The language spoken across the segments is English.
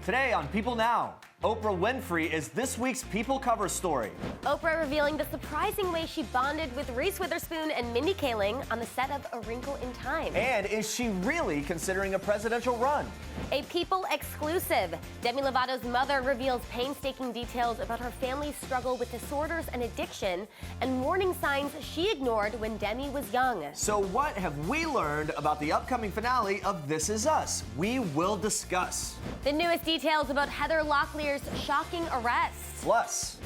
Today on People Now, Oprah Winfrey is this week's People cover story. Oprah revealing the surprising way she bonded with Reese Witherspoon and Mindy Kaling on the set of A Wrinkle in Time. And is she really considering a presidential run? A People exclusive. Demi Lovato's mother reveals painstaking details about her family's struggle with disorders and addiction, and warning signs she ignored when Demi was young. So what have we learned about the upcoming finale of This Is Us? We will discuss. The newest details about Heather Locklear's shocking arrest. Plus,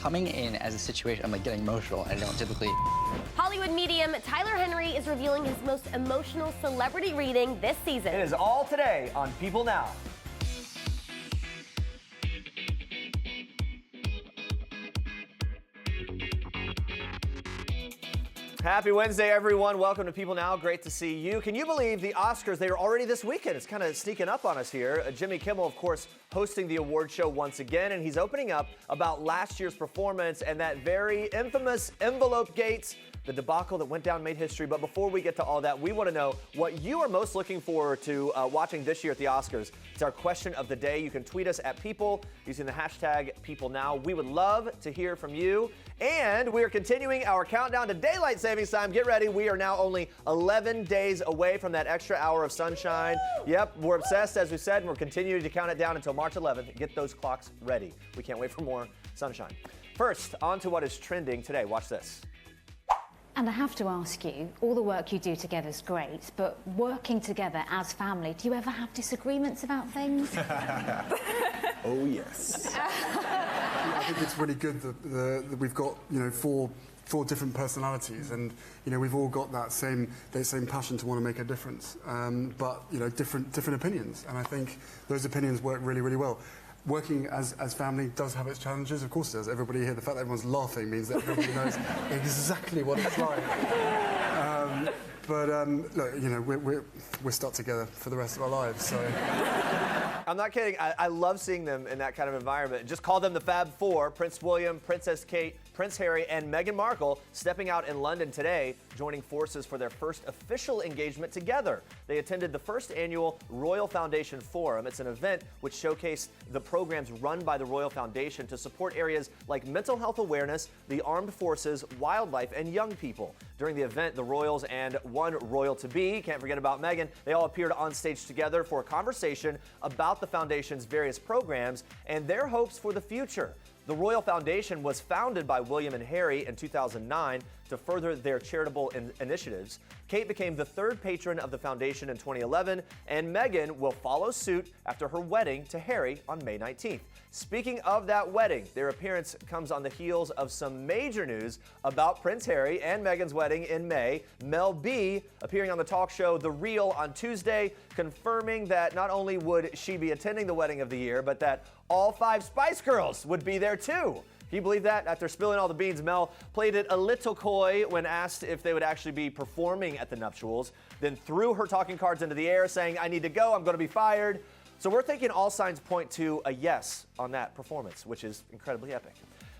coming in as a situation, I'm like getting emotional. I don't typically. Hollywood medium Tyler Henry is revealing his most emotional celebrity reading this season. it is all today on People Now. Happy Wednesday, everyone. Welcome to People Now. Great to see you. Can you believe the Oscars, they are already this weekend? It's kind of sneaking up on us here. Jimmy Kimmel, of course, hosting the award show once again, and he's opening up about last year's performance and that very infamous envelopegate, the debacle that went down, made history. But before we get to all that, we want to know what you are most looking forward to watching this year at the Oscars. It's our question of the day. You can tweet us at People using the hashtag PeopleNow. We would love to hear from you. And we are continuing our countdown to daylight savings time. Get ready. We are now only 11 days away from that extra hour of sunshine. Yep, we're obsessed, as we said, and we're continuing to count it down until March 11th. Get those clocks ready. We can't wait for more sunshine. First, on to what is trending today. Watch this. And I have to ask you, all the work you do together is great, but working together as family, do you ever have disagreements about things? Oh, yes. I think it's really good that we've got, four different personalities, and we've all got that same passion to want to make a difference, but different opinions, and I think those opinions work really, really well. Working as family does have its challenges, of course it does. Everybody here, the fact that everyone's laughing means that everybody knows exactly what it's like. Look, we're stuck together for the rest of our lives, so. I'm not kidding. I love seeing them in that kind of environment. Just call them the Fab Four: Prince William, Princess Kate, Prince Harry, and Meghan Markle stepping out in London today, joining forces for their first official engagement together. They attended the first annual Royal Foundation Forum. It's an event which showcased the programs run by the Royal Foundation to support areas like mental health awareness, the armed forces, wildlife, and young people. During the event, the royals and one royal-to-be, can't forget about Meghan, they all appeared on stage together for a conversation about the foundation's various programs and their hopes for the future. The Royal Foundation was founded by William and Harry in 2009 to further their charitable initiatives. Kate became the third patron of the foundation in 2011, and Meghan will follow suit after her wedding to Harry on May 19th. Speaking of that wedding, their appearance comes on the heels of some major news about Prince Harry and Meghan's wedding in May. Mel B appearing on the talk show The Real on Tuesday, confirming that not only would she be attending the wedding of the year, but that all 5 Spice Girls would be there too. Can you believe that? After spilling all the beans, Mel played it a little coy when asked if they would actually be performing at the nuptials, then threw her talking cards into the air saying, "I need to go, I'm going to be fired." So we're thinking all signs point to a yes on that performance, which is incredibly epic.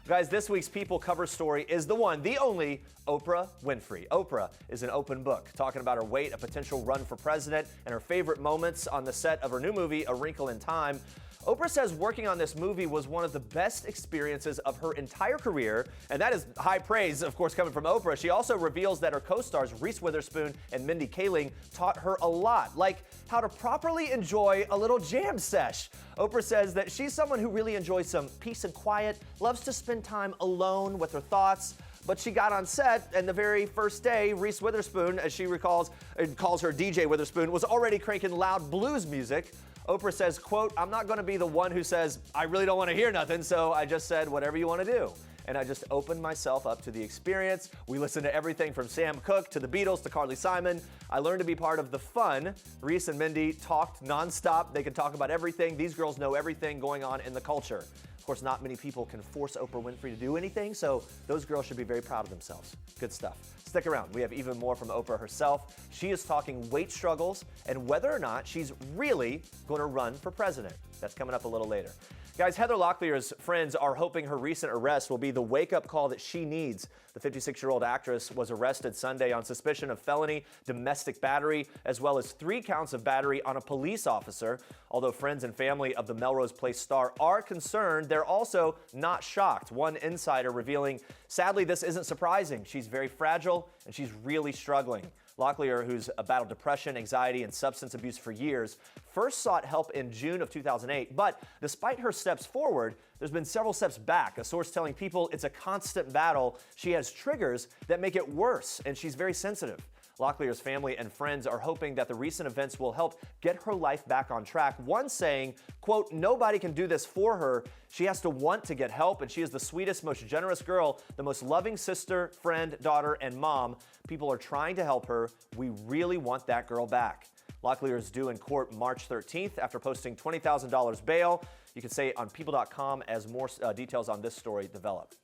Guys, this week's People cover story is the one, the only, Oprah Winfrey. Oprah is an open book, talking about her weight, a potential run for president, and her favorite moments on the set of her new movie, A Wrinkle in Time. Oprah says working on this movie was one of the best experiences of her entire career, and that is high praise, of course, coming from Oprah. She also reveals that her co-stars Reese Witherspoon and Mindy Kaling taught her a lot, like how to properly enjoy a little jam sesh. Oprah says that she's someone who really enjoys some peace and quiet, loves to spend time alone with her thoughts. But she got on set, and the very first day, Reese Witherspoon, as she calls her DJ Witherspoon, was already cranking loud blues music. Oprah says, quote, "I'm not going to be the one who says, I really don't want to hear nothing, so I just said whatever you want to do. And I just opened myself up to the experience. We listened to everything from Sam Cooke to the Beatles to Carly Simon. I learned to be part of the fun. Reese and Mindy talked nonstop. They could talk about everything. These girls know everything going on in the culture. Of course, not many people can force Oprah Winfrey to do anything, so those girls should be very proud of themselves. Good stuff. Stick around. We have even more from Oprah herself. She is talking weight struggles and whether or not she's really going to run for president. That's coming up a little later. Guys, Heather Locklear's friends are hoping her recent arrest will be the wake-up call that she needs. The 56-year-old actress was arrested Sunday on suspicion of felony domestic battery, as well as 3 counts of battery on a police officer. Although friends and family of the Melrose Place star are concerned, they're also not shocked. One insider revealing, sadly, this isn't surprising. She's very fragile and she's really struggling. Locklear, who's battled depression, anxiety, and substance abuse for years, first sought help in June of 2008. But despite her steps forward, there's been several steps back. A source telling People it's a constant battle. She has triggers that make it worse, and she's very sensitive. Locklear's family and friends are hoping that the recent events will help get her life back on track. One saying, quote, nobody can do this for her. She has to want to get help, and she is the sweetest, most generous girl, the most loving sister, friend, daughter, and mom. People are trying to help her. We really want that girl back. Locklear is due in court March 13th after posting $20,000 bail. You can say it on People.com as more details on this story develop.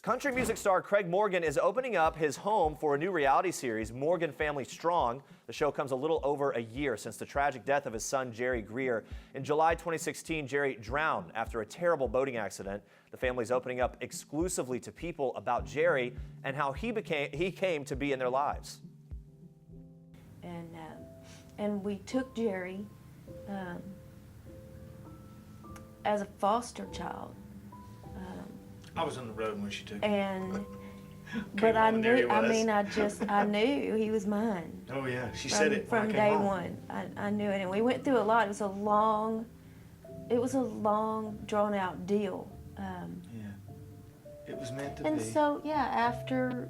Country music star Craig Morgan is opening up his home for a new reality series, Morgan Family Strong. The show comes a little over a year since the tragic death of his son, Jerry Greer. In July 2016, Jerry drowned after a terrible boating accident. The family's opening up exclusively to People about Jerry and how he came to be in their lives. And we took Jerry as a foster child. I was on the road when she took And, but I knew, I knew he was mine. Oh yeah, she said it from day one. I knew it, and we went through a lot. It was a long, drawn out deal. It was meant to be. And so, yeah, after,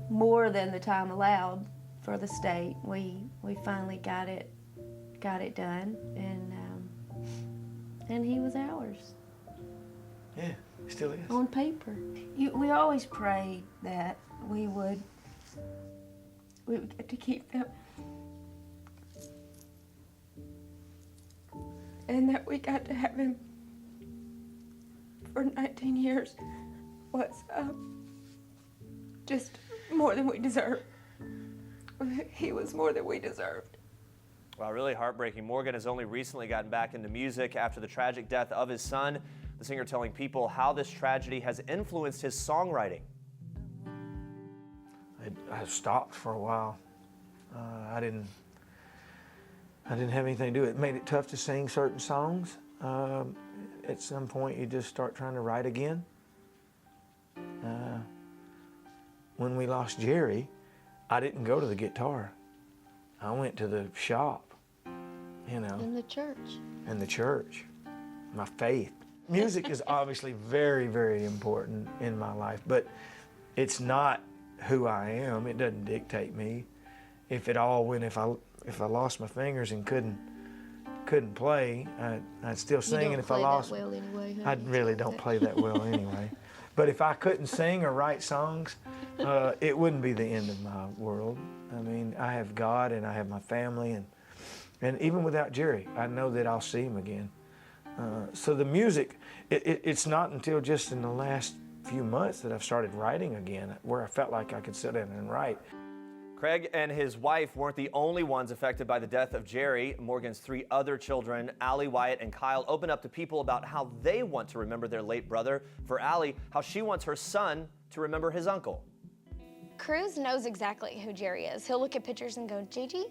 more than the time allowed for the state, we finally got it done, and he was ours. Yeah, he still is. On paper. We always prayed that we would get to keep them, and that we got to have him for 19 years was just more than we deserved. He was more than we deserved. Wow, really heartbreaking. Morgan has only recently gotten back into music after the tragic death of his son. The singer telling People how this tragedy has influenced his songwriting. I stopped for a while. I didn't have anything to do. It made it tough to sing certain songs. At some point, you just start trying to write again. When we lost Jerry, I didn't go to the guitar. I went to the shop, In the church. In the church, my faith. Music is obviously very, very important in my life, but it's not who I am. It doesn't dictate me. If I lost my fingers and couldn't play, I'd still sing. And if I lost, well anyway, I really don't play that well anyway. But if I couldn't sing or write songs, it wouldn't be the end of my world. I mean, I have God and I have my family, and even without Jerry, I know that I'll see him again. So the music, it's not until just in the last few months that I've started writing again, where I felt like I could sit down and write. Craig and his wife weren't the only ones affected by the death of Jerry. Morgan's 3 other children, Allie, Wyatt, and Kyle, opened up to People about how they want to remember their late brother. For Allie, how she wants her son to remember his uncle. Cruz knows exactly who Jerry is. He'll look at pictures and go, Gigi?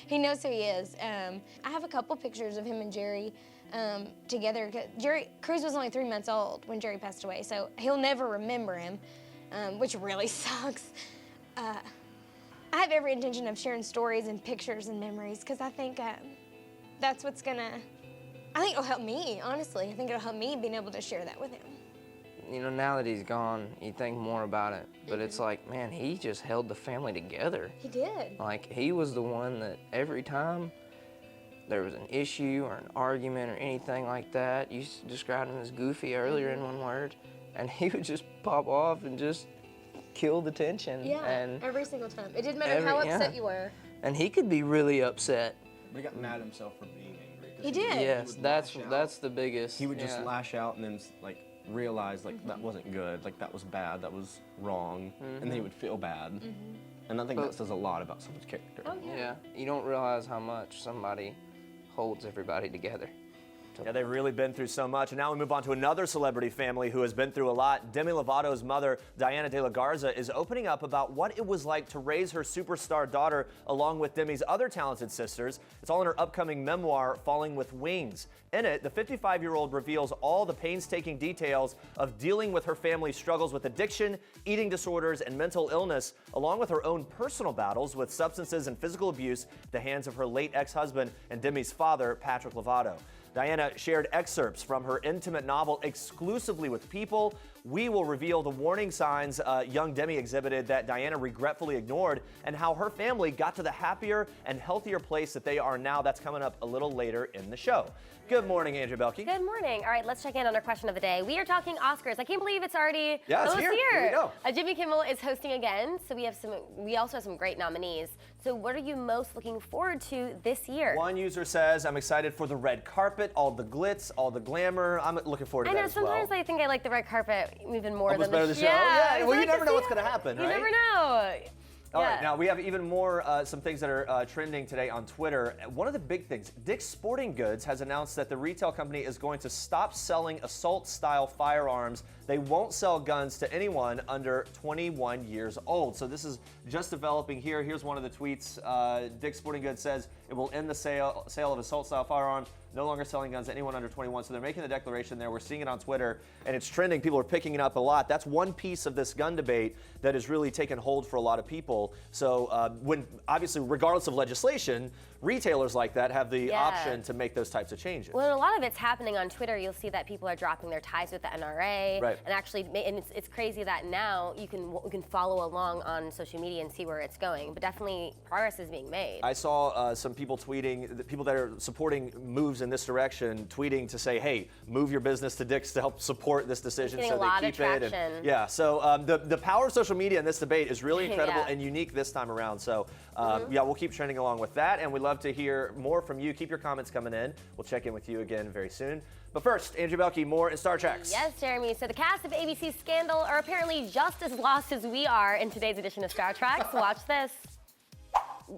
He knows who he is. I have a couple pictures of him and Jerry together. Cruz was only 3 months old when Jerry passed away, so he'll never remember him, which really sucks. I have every intention of sharing stories and pictures and memories because I think that's what's I think it'll help me, honestly. I think it'll help me being able to share that with him. Now that he's gone, you think more about it. But it's like, man, he just held the family together. He did. Like, he was the one that every time there was an issue or an argument or anything like that, you described him as goofy earlier in one word, and he would just pop off and just kill the tension. Yeah, and every single time. It didn't matter how upset you were. And he could be really upset. But he got mad at himself for being angry. He did. Yes, that's the biggest. He would just lash out and then realize that wasn't good, that was bad, that was wrong, and then he would feel bad. And I think that says a lot about someone's character. Oh, yeah. You don't realize how much somebody holds everybody together. Yeah, they've really been through so much. And now we move on to another celebrity family who has been through a lot. Demi Lovato's mother, Dianna De La Garza, is opening up about what it was like to raise her superstar daughter along with Demi's other talented sisters. It's all in her upcoming memoir, Falling with Wings. In it, the 55-year-old reveals all the painstaking details of dealing with her family's struggles with addiction, eating disorders, and mental illness, along with her own personal battles with substances and physical abuse at the hands of her late ex-husband and Demi's father, Patrick Lovato. Dianna shared excerpts from her intimate novel exclusively with People. We will reveal the warning signs young Demi exhibited that Dianna regretfully ignored and how her family got to the happier and healthier place that they are now. That's coming up a little later in the show. Good morning, Andrea Boehlke. Good morning. All right, let's check in on our question of the day. We are talking Oscars. I can't believe it's already it's here. Here we go. Jimmy Kimmel is hosting again, so we also have some great nominees. So what are you most looking forward to this year? One user says, I'm excited for the red carpet, all the glitz, all the glamour. I'm looking forward to that as well. Sometimes I think I like the red carpet even more than the show. Yeah, well, you never know what's going to happen, right? You never know. All right, now we have even more some things that are trending today on Twitter. One of the big things, Dick's Sporting Goods has announced that the retail company is going to stop selling assault-style firearms. They won't sell guns to anyone under 21 years old. So this is just developing here. Here's one of the tweets. Dick's Sporting Goods says it will end the sale of assault-style firearms, no longer selling guns to anyone under 21. So they're making the declaration there. We're seeing it on Twitter, and it's trending. People are picking it up a lot. That's one piece of this gun debate that has really taken hold for a lot of people. So when obviously, regardless of legislation, retailers like that have the option to make those types of changes. Well, a lot of it's happening on Twitter. You'll see that people are dropping their ties with the NRA, and actually, and it's crazy that now you can follow along on social media and see where it's going. But definitely, progress is being made. I saw some people tweeting, the people that are supporting moves in this direction, tweeting to say, "Hey, move your business to Dick's to help support this decision." So they keep it. And, so the power of social media in this debate is really incredible and unique this time around. So we'll keep trending along with that, and we'd love to hear more from you. Keep your comments coming in. We'll check in with you again very soon. But first, Andrea Boehlke, more in Star Treks. Yes, Jeremy. So the cast of ABC's Scandal are apparently just as lost as we are in today's edition of Star Trek. So watch this.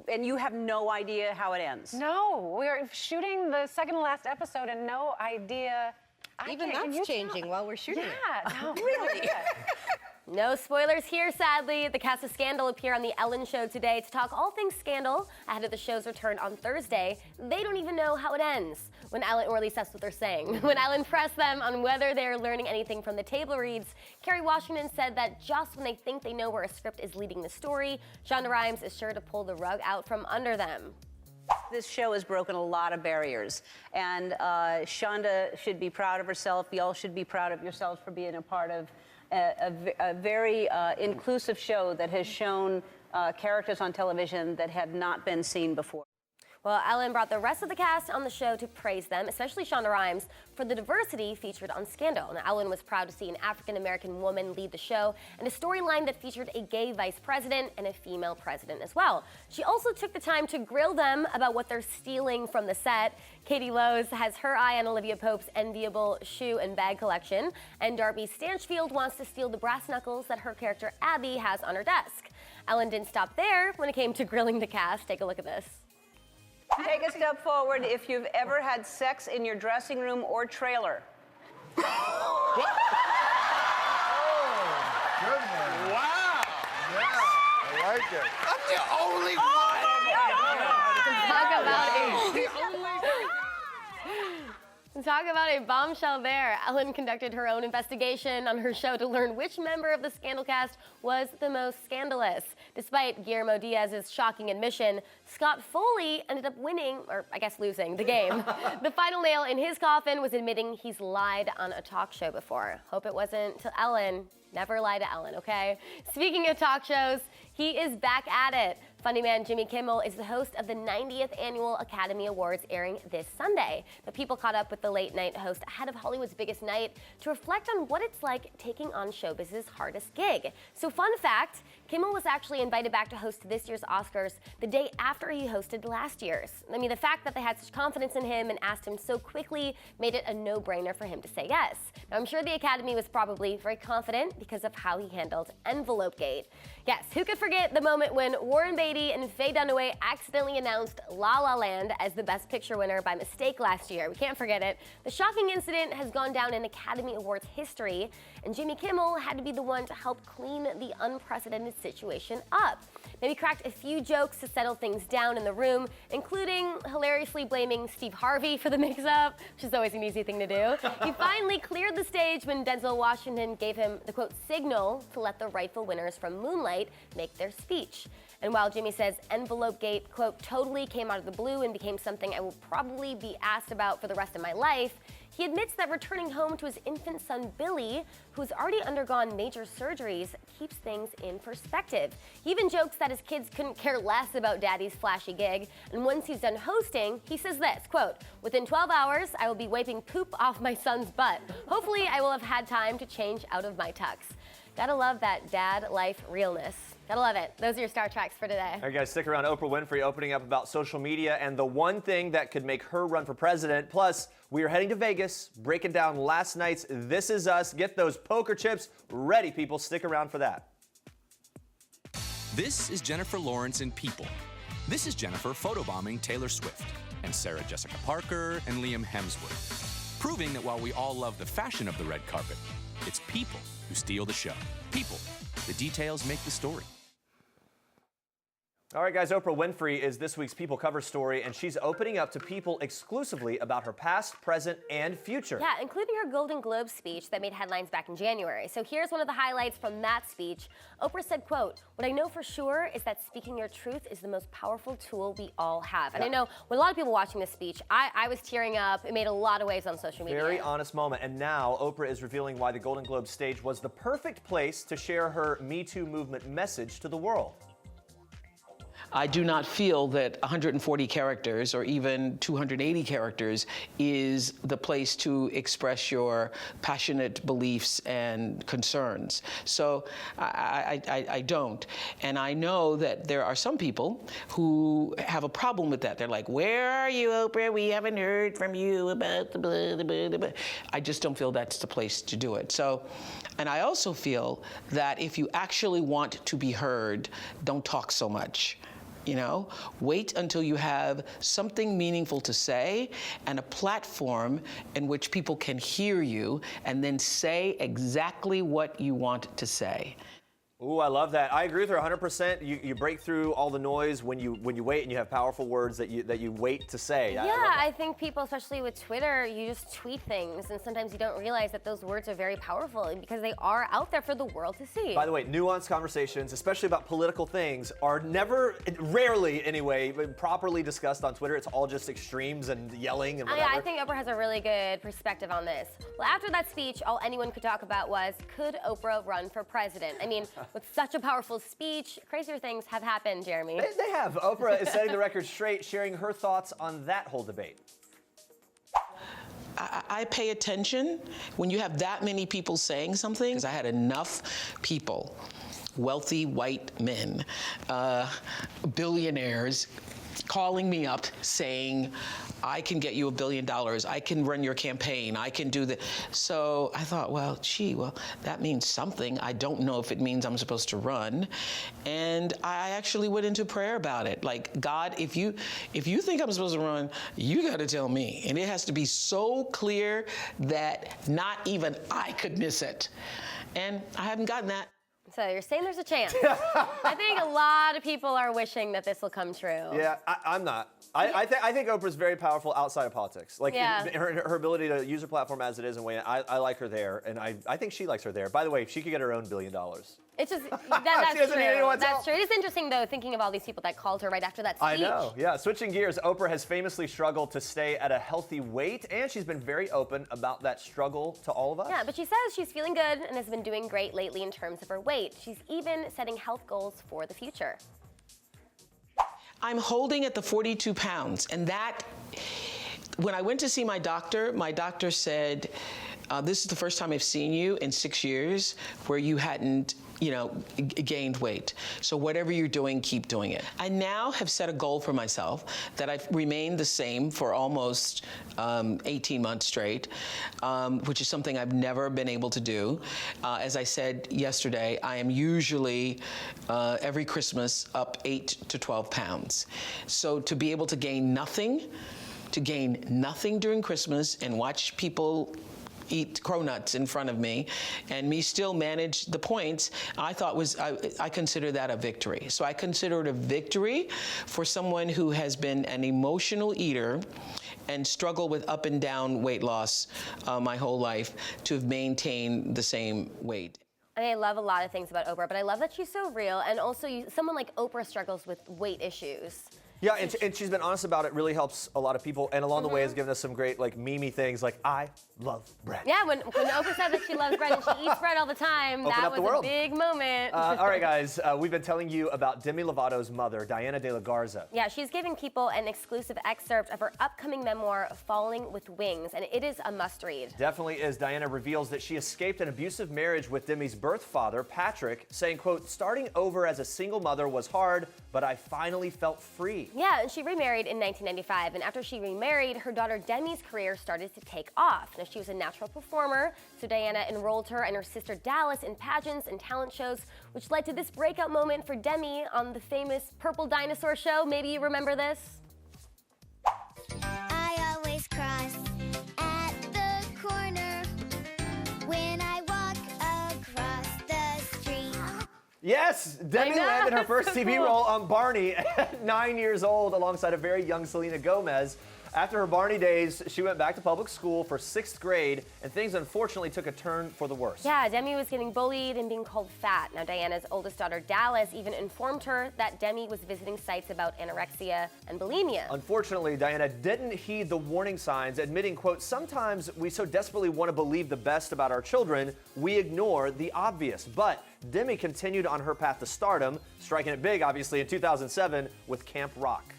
And you have no idea how it ends. No, we're shooting the second to last episode and no idea. Even that's changing while we're shooting. Yeah, no, really. No spoilers here, sadly. The cast of Scandal appear on The Ellen Show today to talk all things Scandal ahead of the show's return on Thursday. They don't even know how it ends. When Ellen, or at least that's what they're saying. When Ellen pressed them on whether they're learning anything from the table reads, Kerry Washington said that just when they think they know where a script is leading the story, Shonda Rhimes is sure to pull the rug out from under them. This show has broken a lot of barriers, and Shonda should be proud of herself. Y'all should be proud of yourselves for being a part of a very inclusive show that has shown characters on television that have not been seen before. Well, Ellen brought the rest of the cast on the show to praise them, especially Shonda Rhimes, for the diversity featured on Scandal. Now, Ellen was proud to see an African-American woman lead the show and a storyline that featured a gay vice president and a female president as well. She also took the time to grill them about what they're stealing from the set. Katie Lowe's has her eye on Olivia Pope's enviable shoe and bag collection, and Darby Stanchfield wants to steal the brass knuckles that her character Abby has on her desk. Ellen didn't stop there when it came to grilling the cast. Take a look at this. Take a step forward if you've ever had sex in your dressing room or trailer. Oh, goodness. Wow. Yeah, I like it. I'm the only one. Talk about a bombshell there. Ellen conducted her own investigation on her show to learn which member of the Scandal cast was the most scandalous. Despite Guillermo Diaz's shocking admission, Scott Foley ended up winning, or I guess losing, the game. The final nail in his coffin was admitting he's lied on a talk show before. Hope it wasn't to Ellen. Never lie to Ellen, okay? Speaking of talk shows, he is back at it. Funny man Jimmy Kimmel is the host of the 90th Annual Academy Awards airing this Sunday. But People caught up with the late-night host ahead of Hollywood's biggest night to reflect on what it's like taking on showbiz's hardest gig. So fun fact, Kimmel was actually invited back to host this year's Oscars the day after he hosted last year's. I mean, the fact that they had such confidence in him and asked him so quickly made it a no-brainer for him to say yes. Now, I'm sure the Academy was probably very confident because of how he handled envelopegate. Yes, who could forget the moment when Warren Beatty lady and Faye Dunaway accidentally announced La La Land as the Best Picture winner by mistake last year. We can't forget it. The shocking incident has gone down in Academy Awards history, and Jimmy Kimmel had to be the one to help clean the unprecedented situation up. Maybe cracked a few jokes to settle things down in the room, including hilariously blaming Steve Harvey for the mix-up, which is always an easy thing to do. He finally cleared the stage when Denzel Washington gave him the, quote, signal to let the rightful winners from Moonlight make their speech. And while Jimmy says envelopegate, quote, totally came out of the blue and became something I will probably be asked about for the rest of my life, he admits that returning home to his infant son, Billy, who's already undergone major surgeries, keeps things in perspective. He even jokes that his kids couldn't care less about daddy's flashy gig, and once he's done hosting, he says this, quote, within 12 hours, I will be wiping poop off my son's butt. Hopefully, I will have had time to change out of my tux. Gotta love that dad life realness. Gotta love it. Those are your Star Treks for today. All right, guys, stick around. Oprah Winfrey opening up about social media and the one thing that could make her run for president. Plus, we are heading to Vegas, breaking down last night's This Is Us. Get those poker chips ready, people. Stick around for that. This is Jennifer Lawrence in People. This is Jennifer photobombing Taylor Swift and Sarah Jessica Parker and Liam Hemsworth, proving that while we all love the fashion of the red carpet, it's people who steal the show. People. The details make the story. All right, guys, Oprah Winfrey is this week's People cover story, and she's opening up to People exclusively about her past, present, and future. Yeah, including her Golden Globe speech that made headlines back in January. So here's one of the highlights from that speech. Oprah said, quote, what I know for sure is that speaking your truth is the most powerful tool we all have. And I know with a lot of people watching this speech, I was tearing up. It made a lot of waves on social media. Very honest moment. And now Oprah is revealing why the Golden Globe stage was the perfect place to share her Me Too movement message to the world. I do not feel that 140 characters or even 280 characters is the place to express your passionate beliefs and concerns. So I don't. And I know that there are some people who have a problem with that. They're like, where are you, Oprah? We haven't heard from you about the blah, blah, blah, blah. I just don't feel that's the place to do it. So, and I also feel that if you actually want to be heard, don't talk so much. You know, wait until you have something meaningful to say and a platform in which people can hear you and then say exactly what you want to say. Ooh, I love that. I agree with her 100%. You break through all the noise when you wait and you have powerful words that you wait to say. Yeah, I think people, especially with Twitter, you just tweet things and sometimes you don't realize that those words are very powerful because they are out there for the world to see. By the way, nuanced conversations, especially about political things, are never, rarely anyway, properly discussed on Twitter. It's all just extremes and yelling and whatever. I think Oprah has a really good perspective on this. Well, after that speech, all anyone could talk about was, could Oprah run for president? I mean, with such a powerful speech, crazier things have happened, Jeremy. They have. Oprah is setting the record straight, sharing her thoughts on that whole debate. I pay attention when you have that many people saying something, because I had enough people, wealthy white men, billionaires, calling me up saying, I can get you $1 billion, I can run your campaign, I can do the. So I thought, well, that means something. I don't know if it means I'm supposed to run. And I actually went into prayer about it. Like, God, if you think I'm supposed to run, you got to tell me. And it has to be so clear that not even I could miss it. And I haven't gotten that. So you're saying there's a chance. I think a lot of people are wishing that this will come true. Yeah, I'm not. I think Oprah's very powerful outside of politics. Like, her ability to use her platform as it is and weigh in, I like her there, and I think she likes her there. By the way, she could get her own $1 billion. It's just, that's true. That's true. It is interesting, though, thinking of all these people that called her right after that speech. I know, yeah. Switching gears, Oprah has famously struggled to stay at a healthy weight, and she's been very open about that struggle to all of us. Yeah, but she says she's feeling good and has been doing great lately in terms of her weight. She's even setting health goals for the future. I'm holding at the 42 pounds, and that, when I went to see my doctor said, this is the first time I've seen you in 6 years where you hadn't gained weight. So whatever you're doing, keep doing it. I now have set a goal for myself that I've remained the same for almost 18 months straight, which is something I've never been able to do. As I said yesterday, I am usually every Christmas up 8 to 12 pounds. So to be able to gain nothing during Christmas and watch people eat cronuts in front of me and me still manage the points, I consider that a victory. So I consider it a victory for someone who has been an emotional eater and struggled with up and down weight loss my whole life to have maintained the same weight. I love a lot of things about Oprah, but I love that she's so real, and also someone like Oprah struggles with weight issues. Yeah, and she's been honest about it. Really helps a lot of people, and along the way has given us some great memey things like I love bread. Yeah, when Oprah said that she loves bread and she eats bread all the time, that was a big moment. All right, guys, we've been telling you about Demi Lovato's mother, Dianna De La Garza. Yeah, she's giving people an exclusive excerpt of her upcoming memoir, Falling with Wings, and it is a must-read. Definitely is. Dianna reveals that she escaped an abusive marriage with Demi's birth father, Patrick, saying, quote, starting over as a single mother was hard, but I finally felt free. Yeah, and she remarried in 1995, and after she remarried, her daughter Demi's career started to take off. Now, she was a natural performer, so Dianna enrolled her and her sister Dallas in pageants and talent shows, which led to this breakout moment for Demi on the famous Purple Dinosaur show. Maybe you remember this? I always cross at the corner when I walk across the street. Yes, Demi landed her first TV role on Barney at 9 years old alongside a very young Selena Gomez. After her Barney days, she went back to public school for 6th grade, and things unfortunately took a turn for the worse. Yeah, Demi was getting bullied and being called fat. Now, Diana's oldest daughter, Dallas, even informed her that Demi was visiting sites about anorexia and bulimia. Unfortunately, Dianna didn't heed the warning signs, admitting, quote, sometimes we so desperately want to believe the best about our children, we ignore the obvious. But Demi continued on her path to stardom, striking it big, obviously, in 2007 with Camp Rock.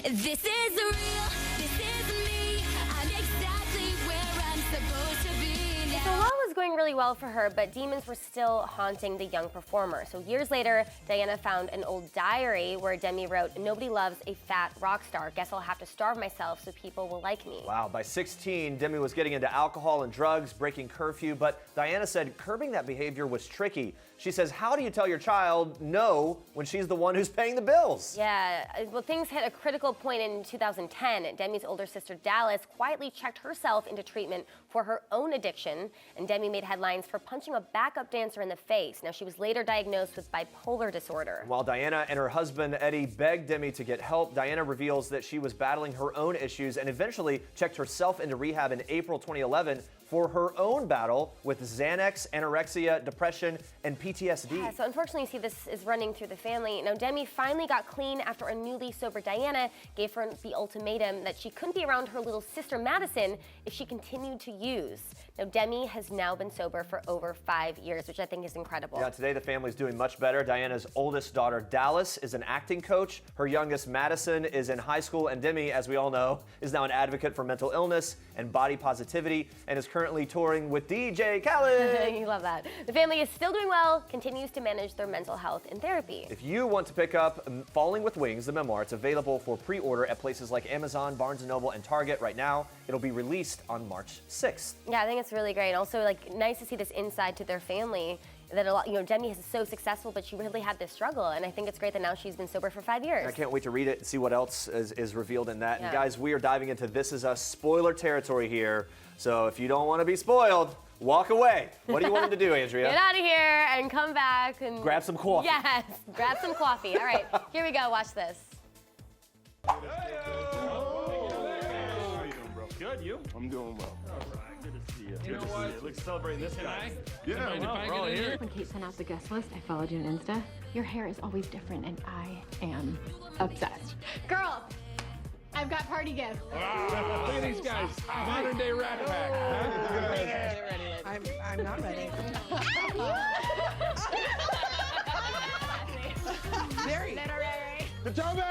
This is real, this is me, I'm exactly where I'm supposed to be now. So a lot was going really well for her, but demons were still haunting the young performer. So years later, Dianna found an old diary where Demi wrote, nobody loves a fat rock star. Guess I'll have to starve myself so people will like me. Wow, by 16, Demi was getting into alcohol and drugs, breaking curfew, but Dianna said curbing that behavior was tricky. She says, how do you tell your child no when she's the one who's paying the bills? Yeah, well, things hit a critical point in 2010. Demi's older sister, Dallas, quietly checked herself into treatment for her own addiction, and Demi made headlines for punching a backup dancer in the face. Now, she was later diagnosed with bipolar disorder. While Dianna and her husband, Eddie, begged Demi to get help, Dianna reveals that she was battling her own issues and eventually checked herself into rehab in April 2011 for her own battle with Xanax, anorexia, depression, and PTSD. Yeah, so unfortunately, you see this is running through the family. Now, Demi finally got clean after a newly sober Dianna gave her the ultimatum that she couldn't be around her little sister Madison if she continued to use. Now, Demi has now been sober for over 5 years, which I think is incredible. Yeah, today the family's doing much better. Diana's oldest daughter, Dallas, is an acting coach. Her youngest, Madison, is in high school. And Demi, as we all know, is now an advocate for mental illness and body positivity and is currently touring with DJ Khaled. You love that. The family is still doing well, continues to manage their mental health in therapy. If you want to pick up Falling with Wings, the memoir, it's available for pre-order at places like Amazon, Barnes & Noble, and Target right now. It'll be released on March 6th. Yeah, I think it's really great. Also, nice to see this insight to their family. That Demi is so successful, but she really had this struggle, and I think it's great that now she's been sober for 5 years. I can't wait to read it and see what else is revealed in that. Yeah. And guys, we are diving into This Is Us spoiler territory here, so if you don't want to be spoiled, walk away. What do you want them to do, Andrea? Get out of here and come back and grab some coffee. Yes, grab some coffee. All right, here we go. Watch this. Good, you? I'm doing well. All right, good to see you. You know what? Looks celebrating this guy. Yeah, we're all here. When Kate sent out the guest list, I followed you on Insta. Your hair is always different, and I am obsessed. Girls, I've got party gifts. Look at these guys. Modern day Rat Pack. I'm not ready. Jerry. Literary. The Toby.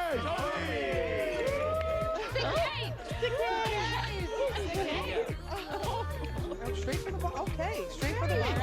Straight for the ball. Okay, straight for the ball.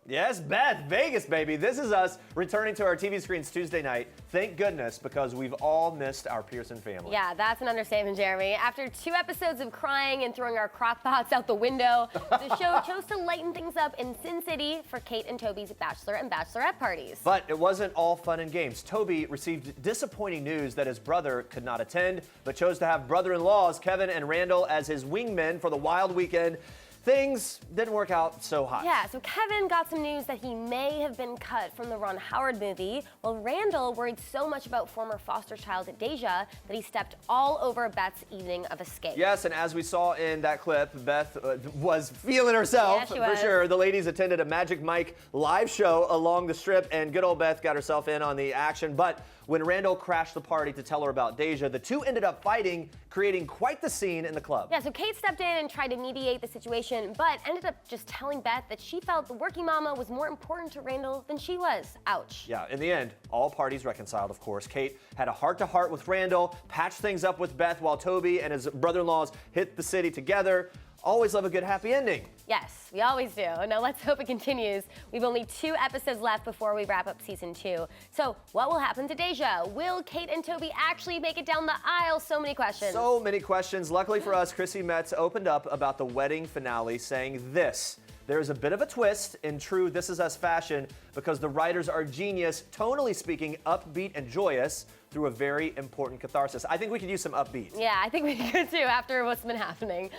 Yes, Beth, Vegas, baby. This is us returning to our TV screens Tuesday night. Thank goodness, because we've all missed our Pearson family. Yeah, that's an understatement, Jeremy. After 2 episodes of crying and throwing our crock pots out the window, the show chose to lighten things up in Sin City for Kate and Toby's bachelor and bachelorette parties. But it wasn't all fun and games. Toby received disappointing news that his brother could not attend, but chose to have brother-in-laws Kevin and Randall as his wingmen for the wild weekend. Things didn't work out so hot. Yeah, so Kevin got some news that he may have been cut from the Ron Howard movie, while Randall worried so much about former foster child Deja that he stepped all over Beth's evening of escape. Yes, and as we saw in that clip, Beth was feeling herself, Yeah, she was. for sure. The ladies attended a Magic Mike live show along the strip, and good old Beth got herself in on the action. But when Randall crashed the party to tell her about Deja, the two ended up fighting, creating quite the scene in the club. Yeah, so Kate stepped in and tried to mediate the situation, but ended up just telling Beth that she felt the working mama was more important to Randall than she was. Ouch. Yeah, in the end, all parties reconciled, of course. Kate had a heart-to-heart with Randall, patched things up with Beth while Toby and his brother-in-laws hit the city together. Always love a good happy ending. Yes, we always do. Now let's hope it continues. We've only 2 episodes left before we wrap up season 2. So what will happen to Deja? Will Kate and Toby actually make it down the aisle? So many questions. So many questions. Luckily for us, Chrissy Metz opened up about the wedding finale, saying this: there's a bit of a twist in true This Is Us fashion, because the writers are genius, tonally speaking, upbeat and joyous through a very important catharsis. I think we could use some upbeat. Yeah, I think we could too after what's been happening.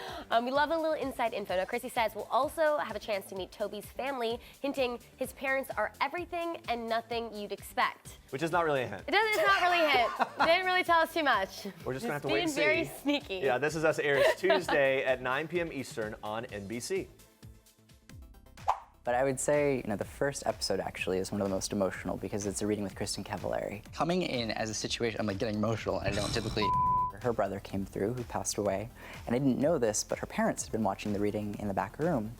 We love a little inside info. Now, Chrissy says we'll also have a chance to meet Toby's family, hinting his parents are everything and nothing you'd expect. Which is not really a hint. It's not really a hint. They didn't really tell us too much. We're just gonna have to Being wait and see. very sneaky. Yeah, This Is Us airs Tuesday at 9 p.m. Eastern on NBC. But I would say, the first episode actually is one of the most emotional because it's a reading with Kristen Cavallari. Coming in as a situation, I'm like getting emotional, and I don't typically. Her brother came through, who passed away, and I didn't know this, but her parents had been watching the reading in the back room.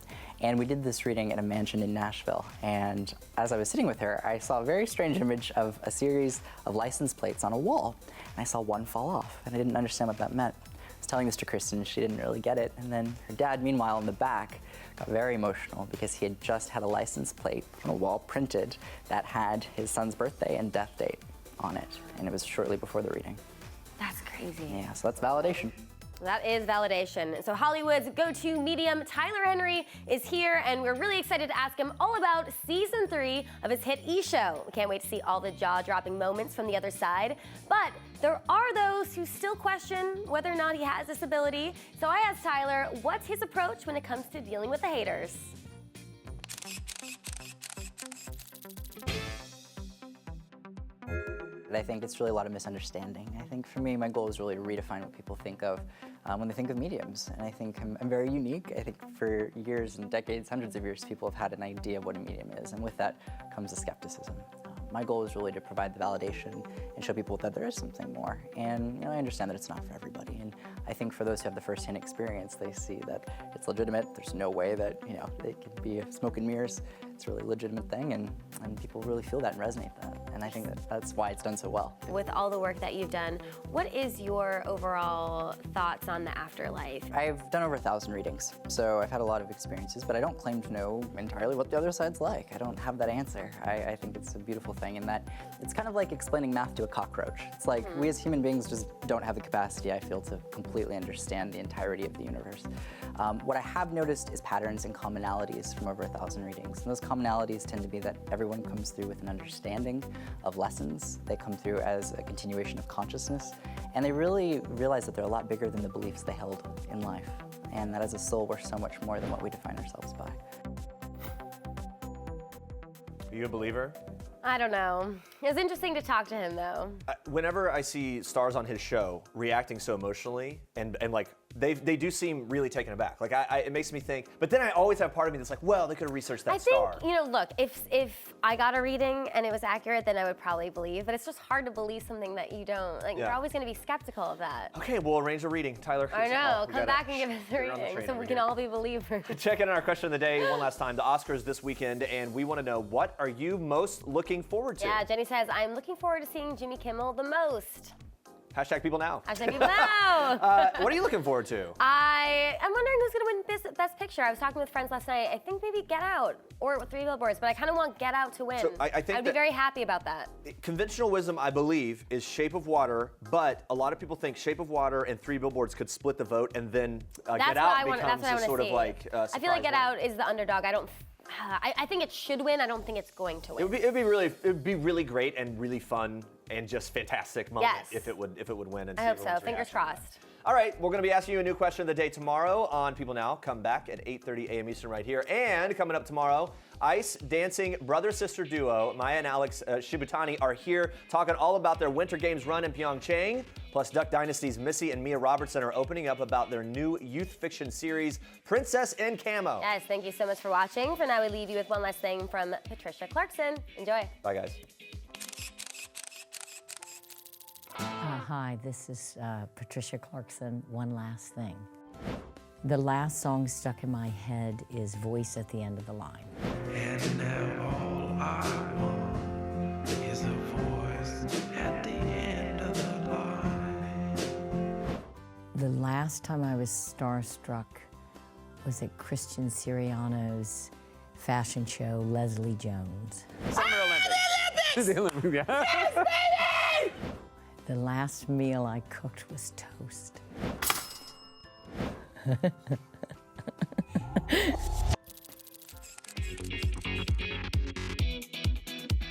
And we did this reading at a mansion in Nashville. And as I was sitting with her, I saw a very strange image of a series of license plates on a wall. And I saw one fall off, and I didn't understand what that meant. I was telling this to Kristen, she didn't really get it. And then her dad, meanwhile, in the back, got very emotional because he had just had a license plate on a wall printed that had his son's birthday and death date on it. And it was shortly before the reading. That's crazy. Yeah, so that's validation. That is validation. So Hollywood's go-to medium, Tyler Henry, is here, and we're really excited to ask him all about season 3 of his hit E! Show. We can't wait to see all the jaw-dropping moments from the other side. But there are those who still question whether or not he has this ability. So I asked Tyler, what's his approach when it comes to dealing with the haters? I think it's really a lot of misunderstanding. I think for me, my goal is really to redefine what people think of when they think of mediums. And I think I'm very unique. I think for years and decades, hundreds of years, people have had an idea of what a medium is. And with that comes a skepticism. My goal is really to provide the validation and show people that there is something more. And I understand that it's not for everybody. And I think for those who have the first-hand experience, they see that it's legitimate. There's no way that they could be smoke and mirrors. It's a really legitimate thing, and people really feel that and resonate that. And I think that's why it's done so well. With all the work that you've done, what is your overall thoughts on the afterlife? I've done over 1,000 readings, so I've had a lot of experiences, but I don't claim to know entirely what the other side's like. I don't have that answer. I think it's a beautiful thing in that it's kind of like explaining math to a cockroach. It's like we as human beings just don't have the capacity, I feel, to completely understand the entirety of the universe. What I have noticed is patterns and commonalities from over 1,000 readings. And those commonalities tend to be that everyone comes through with an understanding of lessons. They come through as a continuation of consciousness. And they really realize that they're a lot bigger than the beliefs they held in life. And that as a soul, we're so much more than what we define ourselves by. Are you a believer? I don't know. It was interesting to talk to him, though. Whenever I see stars on his show reacting so emotionally and like they do seem really taken aback. Like it makes me think, but then I always have part of me that's like, well, they could have researched that star. I think, look, if I got a reading and it was accurate, then I would probably believe, but it's just hard to believe something that you don't, you're always gonna be skeptical of that. Okay, we'll arrange a reading, Tyler. I know, come back and give us a reading so we can all be believers. Check in on our question of the day one last time. The Oscars this weekend, and we wanna know, what are you most looking forward to? Yeah, Jenny says, I'm looking forward to seeing Jimmy Kimmel the most. Hashtag People Now. Hashtag People Now. What are you looking forward to? I'm wondering who's going to win this Best Picture. I was talking with friends last night. I think maybe Get Out or Three Billboards, but I kind of want Get Out to win. So I think I'd be very happy about that. Conventional wisdom, I believe, is Shape of Water, but a lot of people think Shape of Water and Three Billboards could split the vote, and then Get Out becomes a sort of like I feel like Get Out is the underdog. I think it should win. I don't think it's going to win. It would be really great and really fun and just fantastic moment if it would win. And I hope so. Fingers crossed. All right, we're going to be asking you a new question of the day tomorrow on People Now. Come back at 8:30 a.m. Eastern right here. And coming up tomorrow, ice dancing brother-sister duo Maya and Alex Shibutani are here talking all about their Winter Games run in Pyeongchang. Plus, Duck Dynasty's Missy and Mia Robertson are opening up about their new youth fiction series, Princess in Camo. Yes, thank you so much for watching. For now, we leave you with one last thing from Patricia Clarkson. Enjoy. Bye, guys. Hi, this is Patricia Clarkson. One last thing. The last song stuck in my head is Voice at the End of the Line. And now all I want is a voice at the end of the line. The last time I was starstruck was at Christian Siriano's fashion show, Leslie Jones. Summer Olympics! The Olympics, yeah. Yes, baby! The last meal I cooked was toast.